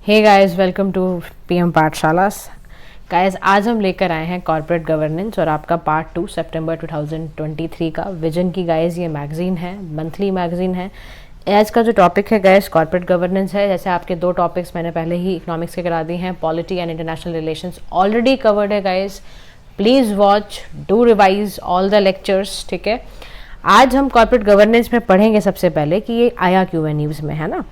Hey guys, welcome to PM Pathshala. Guys, आज हम लेकर आए हैं कॉर्पोरेट गवर्नेंस और आपका पार्ट 2 सितंबर 2023 का विजन की। गाइस, ये मैगजीन है, मंथली मैगजीन है। आज का जो टॉपिक है गाइस कॉर्पोरेट गवर्नेंस है। जैसे आपके दो टॉपिक्स मैंने पहले ही इकोनॉमिक्स के करा दिए हैं, polity and international relations already covered है guys. Please watch, do revise all the lectures, ठीक है। आज हम कॉर्पोरेट गवर्नेंस में पढ़ेंगे सबसे पहले कि ये आया क्यों है न्यूज़ में, है ना।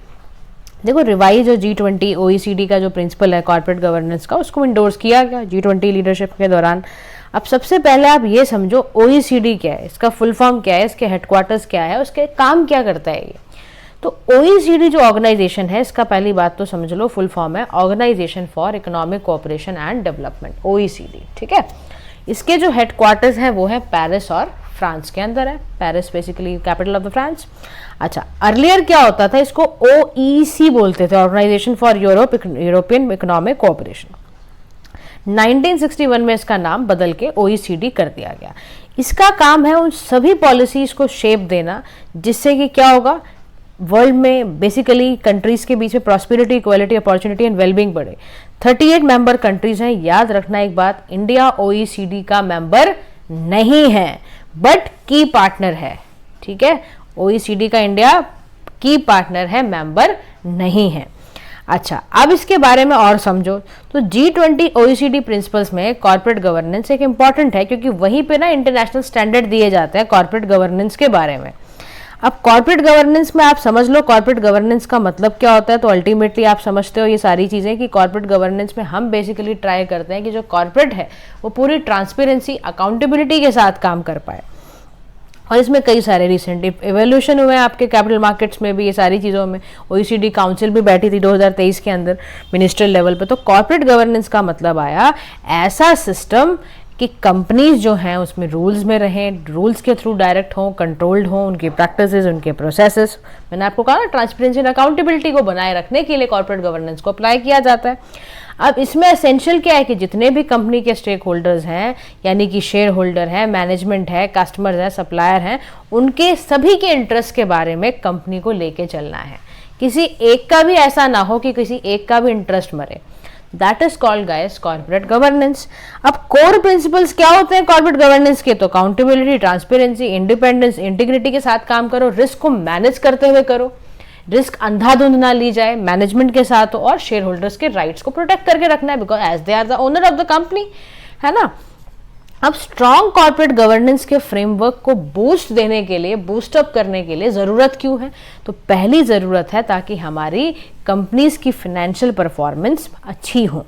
देखो, रिवाइज और G20 OECD का जो प्रिंसिपल है कॉर्पोरेट गवर्नेंस का, उसको इंडोर्स किया गया G20 लीडरशिप के दौरान। अब सबसे पहले आप ये समझो OECD क्या है, इसका फुल फॉर्म क्या है, इसके हेडक्वार्टर्स क्या है, उसके काम क्या करता है ये। तो OECD जो ऑर्गेनाइजेशन है, इसका पहली बात तो समझ लो, फुल फॉर्म है organization for economic cooperation and development, OECD, ठीक है। इसके जो हेडक्वार्टर्स हैं वो है पेरिस और फ्रांस के अंदर है। Paris basically capital of the France. अच्छा, अर्लियर क्या होता था, इसको OEC बोलते थे, organization for European economic cooperation. 1961 में इसका नाम बदल के OECD कर दिया गया। इसका काम है उन सभी पॉलिसीज को शेप देना जिससे कि क्या होगा, वर्ल्ड में बेसिकली कंट्रीज के बीच में prosperity, equality, opportunity and wellbeing बढ़े। 38 मेंबर कंट्रीज हैं। याद रखना एक बात, इंडिया OECD का मेंबर नहीं है बट की पार्टनर है, ठीक है। OECD का इंडिया की पार्टनर है, मेंबर नहीं है। अच्छा, अब इसके बारे में और समझो तो G20 OECD प्रिंसिपल्स में कॉर्पोरेट गवर्नेंस एक इंपॉर्टेंट है, क्योंकि वहीं पे ना इंटरनेशनल स्टैंडर्ड दिए जाते हैं कॉर्पोरेट गवर्नेंस के बारे में। अब कॉर्पोरेट गवर्नेंस में आप समझ लो कॉर्पोरेट गवर्नेंस का मतलब क्या होता है। तो अल्टीमेटली आप समझते हो ये सारी चीज़ें कि कॉर्पोरेट गवर्नेंस में हम बेसिकली ट्राई करते हैं कि जो कॉर्पोरेट है वो पूरी ट्रांसपेरेंसी, अकाउंटेबिलिटी के साथ काम कर पाए। और इसमें कई सारे रिसेंट एवोल्यूशन हुए हैं आपके कैपिटल मार्केट्स में भी, ये सारी चीज़ों में। OECD काउंसिल भी बैठी थी 2023 के अंदर मिनिस्ट्रियल लेवल पे। तो कॉर्पोरेट गवर्नेंस का मतलब आया ऐसा सिस्टम कि कंपनीज जो हैं उसमें रूल्स में रहें, रूल्स के थ्रू डायरेक्ट हों, कंट्रोल्ड हों, उनकी प्रैक्टिसेस, उनके प्रोसेसेस। मैंने आपको कहा ना, ट्रांसपेरेंसी एंड अकाउंटेबिलिटी को बनाए रखने के लिए कॉर्पोरेट गवर्नेंस को अप्लाई किया जाता है। अब इसमें एसेंशियल क्या है कि जितने भी कंपनी के स्टेक होल्डर्स हैं, यानी कि शेयर होल्डर है, मैनेजमेंट है, कस्टमर्स है, सप्लायर हैं, उनके सभी के इंटरेस्ट के बारे में कंपनी को लेके चलना है। किसी एक का भी ऐसा ना हो कि किसी एक का भी इंटरेस्ट मरे। That is called guys corporate governance. अब कोर प्रिंसिपल्स क्या होते हैं कॉर्पोरेट गवर्नेंस के? तो अकाउंटेबिलिटी, ट्रांसपेरेंसी, इंडिपेंडेंस, इंटीग्रिटी के साथ काम करो, रिस्क को मैनेज करते हुए करो, रिस्क अंधाधुंध ना ली जाए, मैनेजमेंट के साथ हो, और शेयर होल्डर्स के राइट्स को प्रोटेक्ट करके रखना है, because as they are the owner of the company, है ना। अब स्ट्रॉन्ग कॉर्पोरेट गवर्नेंस के फ्रेमवर्क को बूस्ट देने के लिए, बूस्टअप करने के लिए ज़रूरत क्यों है? तो पहली ज़रूरत है ताकि हमारी कंपनीज की फाइनेंशियल परफॉर्मेंस अच्छी हो।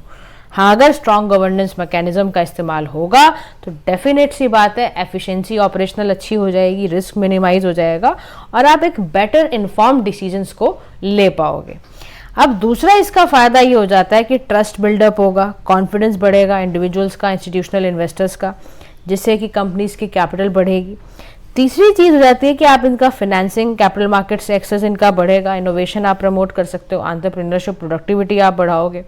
हाँ, अगर स्ट्रॉन्ग गवर्नेंस मैकेनिज्म का इस्तेमाल होगा तो डेफिनेट सी बात है एफिशिएंसी ऑपरेशनल अच्छी हो जाएगी, रिस्क मिनिमाइज हो जाएगा और आप एक बेटर इन्फॉर्म्ड डिसीजंस को ले पाओगे। अब दूसरा इसका फायदा ये हो जाता है कि ट्रस्ट बिल्डअप होगा, कॉन्फिडेंस बढ़ेगा इंडिविजुअल्स का, इंस्टीट्यूशनल इन्वेस्टर्स का, जिससे कि कंपनीज की कैपिटल बढ़ेगी। तीसरी चीज़ हो जाती है कि आप इनका फाइनेंसिंग, कैपिटल मार्केट से एक्सेस इनका बढ़ेगा, इनोवेशन आप प्रमोट कर सकते हो, एंटरप्रेन्योरशिप, प्रोडक्टिविटी आप बढ़ाओगे।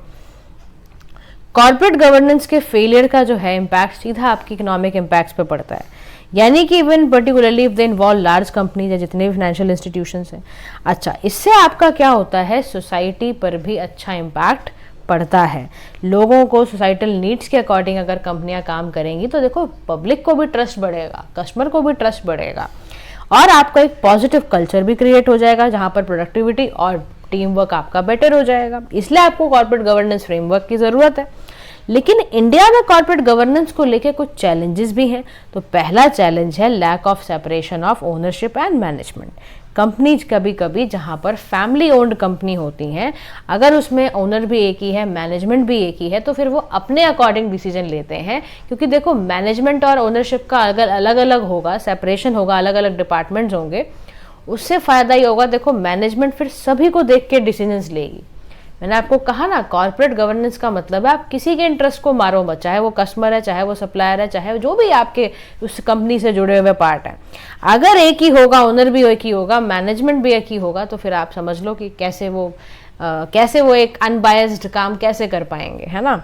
कॉर्पोरेट गवर्नेंस के फेलियर का जो है इम्पैक्ट सीधा आपकी इकोनॉमिक इम्पैक्ट्स पे पड़ता है, यानी कि even particularly if they involve large companies या जितने भी फाइनेंशियल इंस्टीट्यूशंस हैं। अच्छा, इससे आपका क्या होता है, सोसाइटी पर भी अच्छा इम्पैक्ट पड़ता है। लोगों को सोसाइटल नीड्स के अकॉर्डिंग अगर कंपनियां काम करेंगी तो देखो पब्लिक को भी ट्रस्ट बढ़ेगा, कस्टमर को भी ट्रस्ट बढ़ेगा, और आपका एक पॉजिटिव कल्चर भी क्रिएट हो जाएगा जहां पर प्रोडक्टिविटी और टीम वर्क आपका बेटर हो जाएगा। इसलिए आपको कॉर्पोरेट गवर्नेंस फ्रेमवर्क की ज़रूरत है। लेकिन इंडिया में कॉर्पोरेट गवर्नेंस को लेकर कुछ चैलेंजेस भी हैं। तो पहला चैलेंज है lack of separation of ownership and management. Companies कभी कभी जहां पर फैमिली ओन्ड कंपनी होती हैं, अगर उसमें ओनर भी एक ही है, मैनेजमेंट भी एक ही है, तो फिर वो अपने अकॉर्डिंग डिसीजन लेते हैं। क्योंकि देखो, मैनेजमेंट और ओनरशिप का अगर अलग अलग होगा, सेपरेशन होगा, अलग अलग डिपार्टमेंट्स होंगे, उससे फ़ायदा ही होगा। देखो, मैनेजमेंट फिर सभी को देख के डिसीजंस लेगी। मैंने आपको कहा ना, कॉर्पोरेट गवर्नेंस का मतलब है आप किसी के इंटरेस्ट को मारो मत, चाहे वो कस्टमर है, चाहे वो सप्लायर है, चाहे जो भी आपके उस कंपनी से जुड़े हुए पार्ट हैं। अगर एक ही होगा, ओनर भी एक ही होगा, मैनेजमेंट भी एक ही होगा, तो फिर आप समझ लो कि कैसे वो एक अनबायस्ड काम कैसे कर पाएंगे, है ना।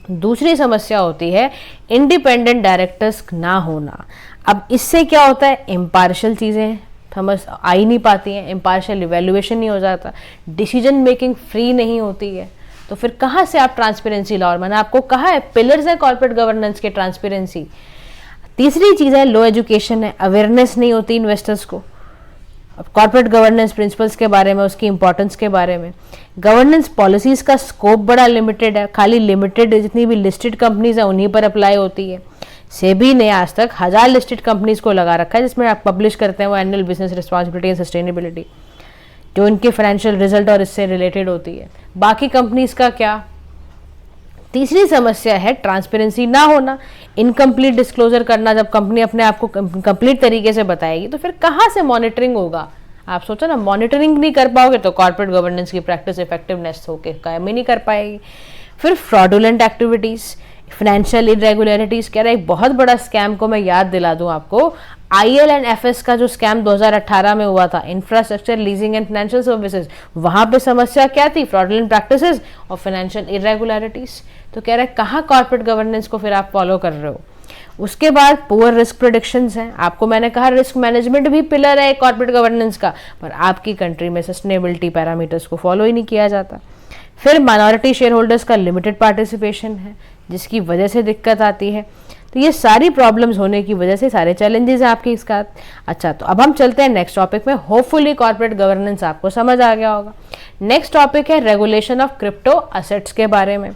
दूसरी समस्या होती है इंडिपेंडेंट डायरेक्टर्स ना होना। अब इससे क्या होता है, इम्पार्शियल चीज़ें समझ आ ही नहीं पाती हैं, इम्पार्शियल इवेल्युएशन नहीं हो जाता, डिसीजन मेकिंग फ्री नहीं होती है, तो फिर कहाँ से आप ट्रांसपेरेंसी लाओ? मैंने आपको कहा है पिलर्स है कॉर्पोरेट गवर्नेंस के ट्रांसपेरेंसी। तीसरी चीज़ है लो एजुकेशन है, अवेयरनेस नहीं होती इन्वेस्टर्स को कॉर्पोरेट गवर्नेंस प्रिंसिपल्स के बारे में, उसकी इंपॉर्टेंस के बारे में। गवर्नेंस पॉलिसीज का स्कोप बड़ा लिमिटेड है, खाली लिमिटेड जितनी भी लिस्टेड कंपनीज है उन्हीं पर अप्लाई होती है। सेबी ने आज तक 1000 लिस्टेड कंपनीज को लगा रखा है जिसमें आप पब्लिश करते हैं वो annual business responsibility and sustainability, जो इनके फाइनेंशियल रिजल्ट और इससे रिलेटेड होती है। बाकी कंपनीज का क्या? तीसरी समस्या है ट्रांसपेरेंसी ना होना, इनकम्प्लीट डिस्क्लोजर करना। जब कंपनी अपने आप को कंप्लीट तरीके से बताएगी तो फिर कहाँ से मॉनिटरिंग होगा? आप सोचो ना, मॉनिटरिंग नहीं कर पाओगे तो कॉर्पोरेट गवर्नेंस की प्रैक्टिस इफेक्टिवनेस होके काम ही नहीं कर पाएगी। फिर फ्रॉडुलेंट एक्टिविटीज, फाइनेंशियल इरेगुलरिटीज कह रहा है। एक बहुत बड़ा स्कैम को मैं याद दिला दूं आपको, IL&FS का जो स्कैम 2018 में हुआ था, infrastructure leasing and financial services, वहां पे समस्या क्या थी? फ्रॉडुलेंट प्रैक्टिसेस और फाइनेंशियल इरेगुलरिटीज। तो कह रहा है कहाँ कॉर्पोरेट गवर्नेंस को फिर आप फॉलो कर रहे हो? उसके बाद पुअर रिस्क प्रेडिक्शंस हैं। आपको मैंने कहा रिस्क मैनेजमेंट भी पिलर है कॉर्पोरेट गवर्नेंस का, पर आपकी कंट्री में सस्टेनेबिलिटी पैरामीटर्स को फॉलो ही नहीं किया जाता। फिर माइनॉरिटी शेयर होल्डर्स का लिमिटेड पार्टिसिपेशन है जिसकी वजह से दिक्कत आती है। तो ये सारी प्रॉब्लम्स होने की वजह से सारे चैलेंजेस हैं आपके इसका। अच्छा, तो अब हम चलते हैं नेक्स्ट टॉपिक में। होपफुली कॉर्पोरेट गवर्नेंस आपको समझ आ गया होगा। नेक्स्ट टॉपिक है रेगुलेशन ऑफ क्रिप्टो असेट्स के बारे में।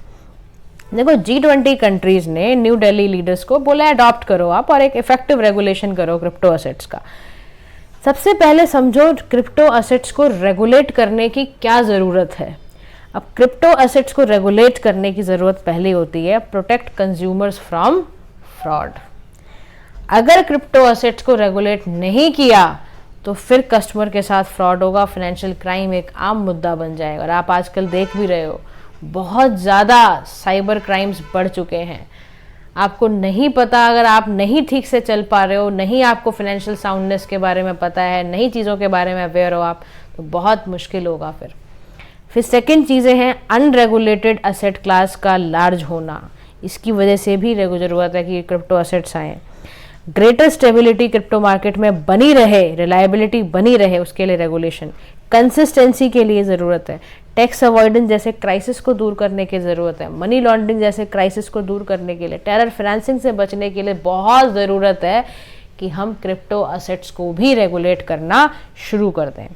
देखो, G20 कंट्रीज ने न्यू दिल्ली लीडर्स को बोला अडॉप्ट करो आप और एक इफेक्टिव रेगुलेशन करो क्रिप्टो असेट्स का। सबसे पहले समझो क्रिप्टो असेट्स को रेगुलेट करने की क्या ज़रूरत है। अब क्रिप्टो असेट्स को रेगुलेट करने की ज़रूरत पहले होती है प्रोटेक्ट कंज्यूमर्स फ्रॉम फ्रॉड। अगर क्रिप्टो असेट्स को रेगुलेट नहीं किया तो फिर कस्टमर के साथ फ्रॉड होगा, फाइनेंशियल क्राइम एक आम मुद्दा बन जाएगा। और आप आजकल देख भी रहे हो बहुत ज़्यादा साइबर क्राइम्स बढ़ चुके हैं। आपको नहीं पता, अगर आप नहीं ठीक से चल पा रहे हो, नहीं आपको फाइनेंशियल साउंडनेस के बारे में पता है, नई चीज़ों के बारे में अवेयर हो आप, तो बहुत मुश्किल होगा फिर सेकंड चीज़ें हैं अनरेगुलेटेड असेट क्लास का लार्ज होना। इसकी वजह से भी ज़रूरत है कि क्रिप्टो असेट्स आएँ। ग्रेटर स्टेबिलिटी क्रिप्टो मार्केट में बनी रहे, रिलायबिलिटी बनी रहे, उसके लिए रेगुलेशन। कंसिस्टेंसी के लिए ज़रूरत है। टैक्स अवॉइडेंस जैसे क्राइसिस को दूर करने की ज़रूरत है। मनी लॉन्ड्रिंग जैसे क्राइसिस को दूर करने के लिए, टेरर फाइनेंसिंग से बचने के लिए बहुत ज़रूरत है कि हम क्रिप्टो असेट्स को भी रेगुलेट करना शुरू कर दें।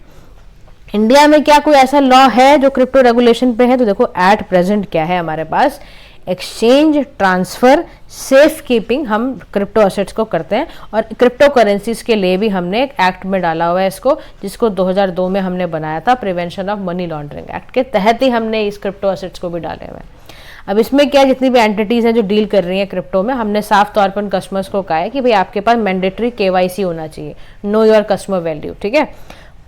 इंडिया में क्या कोई ऐसा लॉ है जो क्रिप्टो रेगुलेशन पे है? तो देखो एट प्रेजेंट क्या है हमारे पास, एक्सचेंज ट्रांसफर सेफ कीपिंग हम क्रिप्टो असेट्स को करते हैं। और क्रिप्टो करेंसीज के लिए भी हमने एक एक्ट में डाला हुआ है इसको, जिसको 2002 में हमने बनाया था, prevention of money laundering act के तहत ही हमने इस क्रिप्टो असेट्स को भी डाले हुए हैं। अब इसमें क्या, जितनी भी एंटिटीज हैं जो डील कर रही हैं क्रिप्टो में, हमने साफ तौर पर कस्टमर्स को कहा है कि भाई आपके पास मैंडेटरी KYC होना चाहिए, नो योर कस्टमर वैल्यू, ठीक है।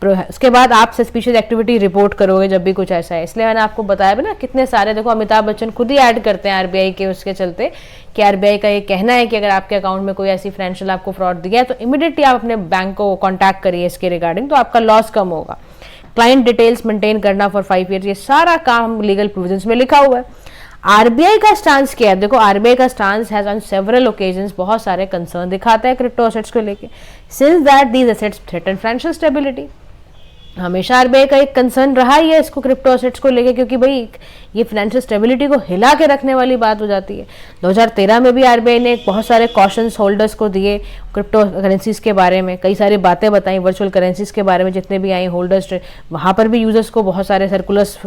उसके बाद आप सस्पिशियस एक्टिविटी रिपोर्ट करोगे जब भी कुछ ऐसा है। इसलिए मैंने आपको बताया भी ना, कितने सारे, देखो अमिताभ बच्चन खुद ही ऐड करते हैं RBI के उसके चलते कि RBI का ये कहना है कि अगर आपके अकाउंट में कोई ऐसी फाइनेंशियल आपको फ्रॉड दिया है तो इमीडिएटली आप अपने बैंक को कॉन्टैक्ट करिए इसके रिगार्डिंग, तो आपका लॉस कम होगा। क्लाइंट डिटेल्स मेंटेन करना फॉर 5 ईयर, ये सारा काम लीगल प्रोविजंस में लिखा हुआ है। RBI का स्टांस क्या है? देखो RBI का stance has on several occasions बहुत सारे कंसर्न दिखाता है क्रिप्टो असेट्स को लेके, since that these assets threaten financial stability. हमेशा RBI का एक कंसर्न रहा ही है इसको क्रिप्टो असेट्स को लेके, क्योंकि भाई ये फाइनेंशियल स्टेबिलिटी को हिला के रखने वाली बात हो जाती है। 2013 में भी RBI ने बहुत सारे कॉशंस होल्डर्स को दिए क्रिप्टो करेंसीज के बारे में, कई सारी बातें बताई वर्चुअल करेंसीज के बारे में, जितने भी आई होल्डर्स, वहाँ पर भी यूजर्स को बहुत सारे सर्कुलर्स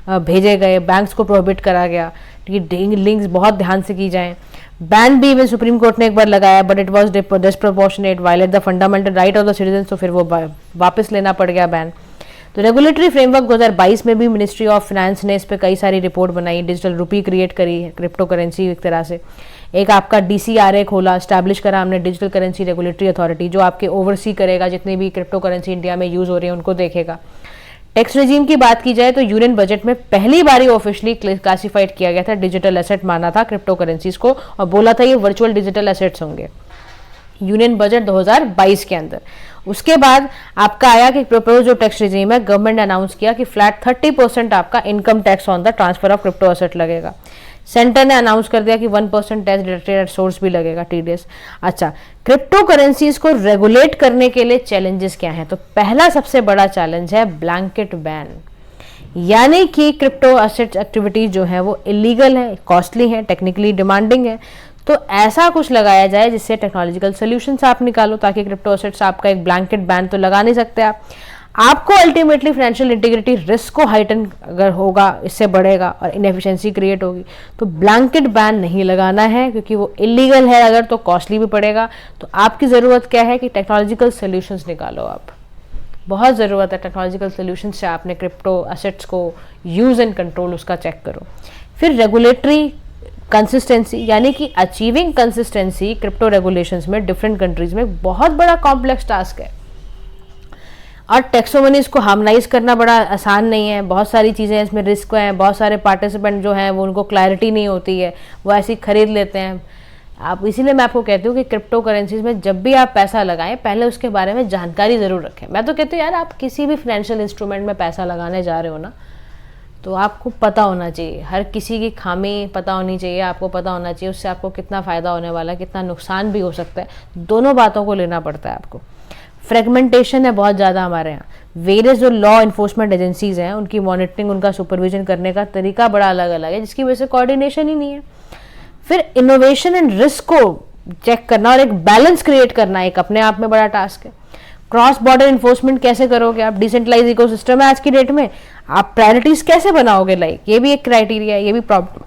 भेजे गए, बैंक्स को प्रोहिबिट करा गया कि लिंक्स बहुत ध्यान से की जाएँ। बैन भी इवन सुप्रीम कोर्ट ने एक बार लगाया, but it was disproportionate, violate the fundamental right of the citizen, तो फिर वो वापस लेना पड़ गया बैन। तो रेगुलेटरी फ्रेमवर्क 2022 में भी मिनिस्ट्री ऑफ फाइनेंस ने इस पे कई सारी रिपोर्ट बनाई, डिजिटल रुपी क्रिएट करी है, क्रिप्टो करेंसी एक तरह से। एक आपका DCRA खोला, स्टैब्लिश करा हमने, डिजिटल करेंसी रेगुलेटरी अथॉरिटी, जो आपके ओवरसी करेगा, जितनी भी क्रिप्टो करेंसी इंडिया में यूज हो रही है उनको देखेगा। टैक्स रेजिम की बात की जाए तो यूनियन बजट में पहली बार ऑफिशियली क्लासिफाइड किया गया था, डिजिटल एसेट माना था क्रिप्टो करेंसीज को, और बोला था ये वर्चुअल डिजिटल एसेट्स होंगे यूनियन बजट 2022 के अंदर। उसके बाद आपका आया कि प्रपोज जो टैक्स रेजिम है, गवर्नमेंट ने अनाउंस किया कि फ्लैट 30% आपका income tax on the transfer of crypto asset लगेगा। सेंटर ने अनाउंस कर दिया कि 1% टैक्स डिडक्टेड एट सोर्स भी लगेगा, TDS। अच्छा, क्रिप्टो करेंसीज को रेगुलेट करने के लिए चैलेंजेस क्या हैं? तो पहला सबसे बड़ा चैलेंज है ब्लैंकेट बैन, यानी कि क्रिप्टो एसेट एक्टिविटीज जो है वो इलीगल है, कॉस्टली है, टेक्निकली डिमांडिंग है। तो ऐसा कुछ लगाया जाए जिससे टेक्नोलॉजिकल सॉल्यूशंस आप निकालो, ताकि क्रिप्टो एसेट्स, आपका एक ब्लैंकेट बैन तो लगा नहीं सकते आप। आपको अल्टीमेटली फाइनेंशियल इंटीग्रिटी रिस्क को हाइटन अगर होगा, इससे बढ़ेगा और इनएफिशिएंसी क्रिएट होगी। तो ब्लैंकेट बैन नहीं लगाना है, क्योंकि वो इलीगल है अगर, तो कॉस्टली भी पड़ेगा। तो आपकी ज़रूरत क्या है कि टेक्नोलॉजिकल सोल्यूशंस निकालो। आप बहुत ज़रूरत है टेक्नोलॉजिकल सोल्यूशन से आपने क्रिप्टो एसेट्स को यूज़ एंड कंट्रोल उसका चेक करो। फिर रेगुलेटरी कंसिस्टेंसी, यानी कि अचीविंग कंसिस्टेंसी क्रिप्टो रेगुलेशंस में डिफरेंट कंट्रीज में बहुत बड़ा कॉम्प्लेक्स टास्क है, और टैक्सोनॉमीज को हार्मोनाइज करना बड़ा आसान नहीं है। बहुत सारी चीज़ें इसमें रिस्क हैं, बहुत सारे पार्टिसिपेंट जो हैं वो उनको क्लैरिटी नहीं होती है, वो ऐसे ही खरीद लेते हैं आप। इसीलिए मैं आपको कहती हूँ कि क्रिप्टो करेंसीज में जब भी आप पैसा लगाएं, पहले उसके बारे में जानकारी ज़रूर रखें। मैं तो कहती हूँ यार, आप किसी भी फाइनेंशियल इंस्ट्रूमेंट में पैसा लगाने जा रहे हो ना, तो आपको पता होना चाहिए, हर किसी की खामी पता होनी चाहिए, आपको पता होना चाहिए उससे आपको कितना फ़ायदा होने वाला है, कितना नुकसान भी हो सकता है। दोनों बातों को लेना पड़ता है आपको। फ्रेगमेंटेशन है बहुत ज़्यादा हमारे यहाँ, वेरियस जो लॉ इन्फोर्समेंट एजेंसीज हैं उनकी मॉनिटरिंग, उनका सुपरविजन करने का तरीका बड़ा अलग अलग है, जिसकी वजह से कोऑर्डिनेशन ही नहीं है। फिर इनोवेशन एंड रिस्क को चेक करना और एक बैलेंस क्रिएट करना एक अपने आप में बड़ा टास्क है। क्रॉस बॉर्डर इन्फोर्समेंट कैसे करोगे आप? डिसेंट्रलाइज इकोसिस्टम है आज की डेट में, आप प्रायोरिटीज कैसे बनाओगे? ये भी एक क्राइटेरिया है, ये भी प्रॉब्लम।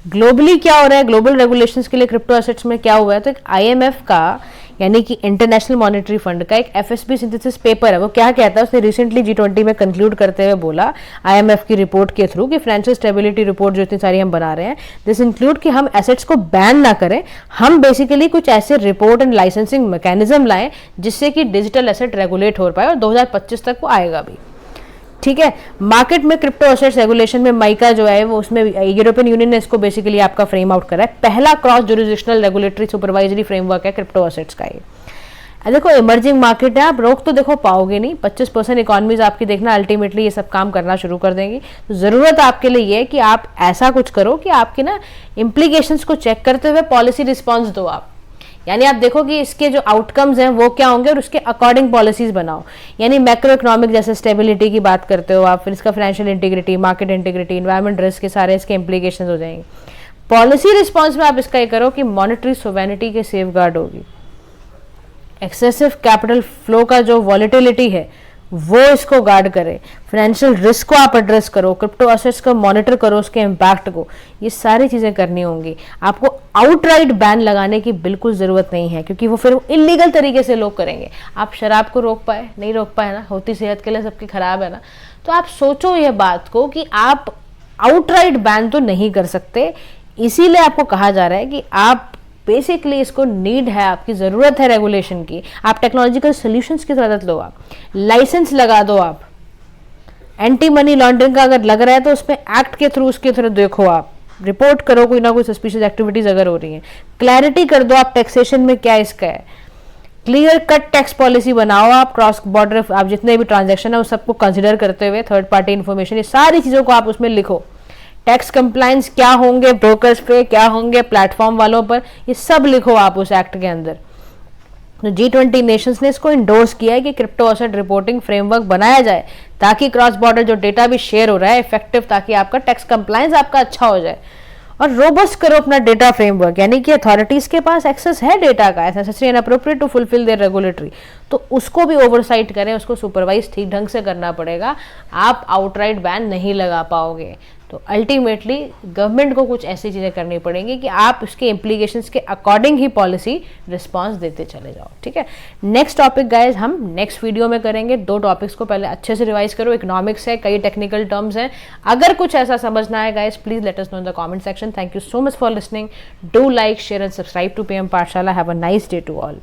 ग्लोबली क्या हो रहा है, ग्लोबल रेगुलेशंस के लिए क्रिप्टो एसेट्स में क्या हुआ है? तो एक IMF का, यानी कि इंटरनेशनल मॉनेटरी फंड का एक FSB सिंथेसिस पेपर है, वो क्या कहता है, उसने रिसेंटली G20 में कंक्लूड करते हुए बोला IMF की रिपोर्ट के थ्रू कि फाइनेंशियल स्टेबिलिटी रिपोर्ट जो इतनी सारी हम बना रहे हैं, दिस इंक्लूड कि हम एसेट्स को बैन ना करें, हम बेसिकली कुछ ऐसे रिपोर्ट एंड लाइसेंसिंग मैकेनिज्म लाएं जिससे कि डिजिटल एसेट रेगुलेट हो पाए, और 2025 तक वो आएगा भी। ठीक है, मार्केट में क्रिप्टो एसेट्स रेगुलेशन में माइका जो है वो, उसमें यूरोपियन यूनियन ने इसको बेसिकली आपका फ्रेम आउट करा है। पहला cross jurisdictional regulatory supervisory framework है क्रिप्टो एसेट्स का ये। देखो इमर्जिंग मार्केट है, आप रोक तो देखो पाओगे नहीं, 25% इकोनॉमीज आपकी देखना अल्टीमेटली ये सब काम करना शुरू कर देंगी। तो जरूरत आपके लिए ये है कि आप ऐसा कुछ करो कि आपके ना इम्प्लीकेशंस को चेक करते हुए पॉलिसी रिस्पॉन्स दो आप, यानी आप देखो कि इसके जो आउटकम्स हैं वो क्या होंगे और उसके अकॉर्डिंग पॉलिसीज बनाओ। यानी मैक्रो इकोनॉमिक जैसे स्टेबिलिटी की बात करते हो आप, फिर इसका financial integrity, market integrity, environment risk के सारे इसके इम्प्लीकेशंस हो जाएंगे। पॉलिसी रिस्पॉन्स में आप इसका ये करो कि मॉनेटरी सोवेनिटी के सेफगार्ड होगी, एक्सेसिव कैपिटल फ्लो का जो वॉलेटिलिटी है वो इसको गार्ड करे, फाइनेंशियल रिस्क को आप एड्रेस करो, क्रिप्टो एसेट्स को मॉनिटर करो, उसके इम्पैक्ट को, ये सारी चीज़ें करनी होंगी। आपको आउटराइट बैन लगाने की बिल्कुल ज़रूरत नहीं है, क्योंकि वो फिर इलीगल तरीके से लोग करेंगे। आप शराब को रोक पाए, नहीं रोक पाए ना, होती सेहत के लिए सबकी खराब है ना। तो आप सोचो ये बात को कि आप आउटराइट बैन तो नहीं कर सकते, इसीलिए आपको कहा जा रहा है कि आप बेसिकली इसको नीड है, आपकी ज़रूरत है रेगुलेशन की। आप टेक्नोलॉजिकल सोल्यूशंस की मदद लो, आप लाइसेंस लगा दो, आप एंटी मनी लॉन्ड्रिंग का अगर लग रहा है तो उसमें एक्ट के थ्रू उसके थ्रू देखो, आप रिपोर्ट करो कोई ना कोई सस्पिशियस एक्टिविटीज अगर हो रही है, क्लैरिटी कर दो आप टैक्सेशन में क्या इसका है, क्लियर कट टैक्स पॉलिसी बनाओ आप, क्रॉस बॉर्डर आप जितने भी ट्रांजेक्शन है उस सबको कंसिडर करते हुए, थर्ड पार्टी इन्फॉर्मेशन, ये सारी चीज़ों को आप उसमें लिखो। टैक्स कंप्लायंस क्या होंगे ब्रोकर्स पे, क्या होंगे प्लेटफॉर्म वालों पर, ये सब लिखो आप उस एक्ट के अंदर। तो G20 नेशंस ने इसको इंडोर्स किया है कि क्रिप्टो एसेट रिपोर्टिंग फ्रेमवर्क बनाया जाए, ताकि क्रॉस बॉर्डर जो डेटा भी शेयर हो रहा है इफेक्टिव, ताकि आपका टैक्स कंप्लायंस आपका अच्छा हो जाए, और रोबस्ट करो अपना डेटा फ्रेमवर्क, यानी कि अथॉरिटीज के पास एक्सेस है डेटा का, necessary and appropriate to fulfil their regulatory, तो उसको भी ओवरसाइट करें, उसको सुपरवाइज ठीक ढंग से करना पड़ेगा। आप आउटराइट बैन नहीं लगा पाओगे, तो अल्टीमेटली गवर्नमेंट को कुछ ऐसी चीज़ें करनी पड़ेंगी कि आप उसके इम्प्लीकेशंस के अकॉर्डिंग ही पॉलिसी रिस्पांस देते चले जाओ। ठीक है, नेक्स्ट टॉपिक गाइज हम नेक्स्ट वीडियो में करेंगे। 2 टॉपिक्स को पहले अच्छे से रिवाइज करो, इकोनॉमिक्स है, कई टेक्निकल टर्म्स हैं, अगर कुछ ऐसा समझना है guys please let us know in the comment section. Thank you so much for listening, do like share and subscribe to PM Pathshala. Have a nice day to all.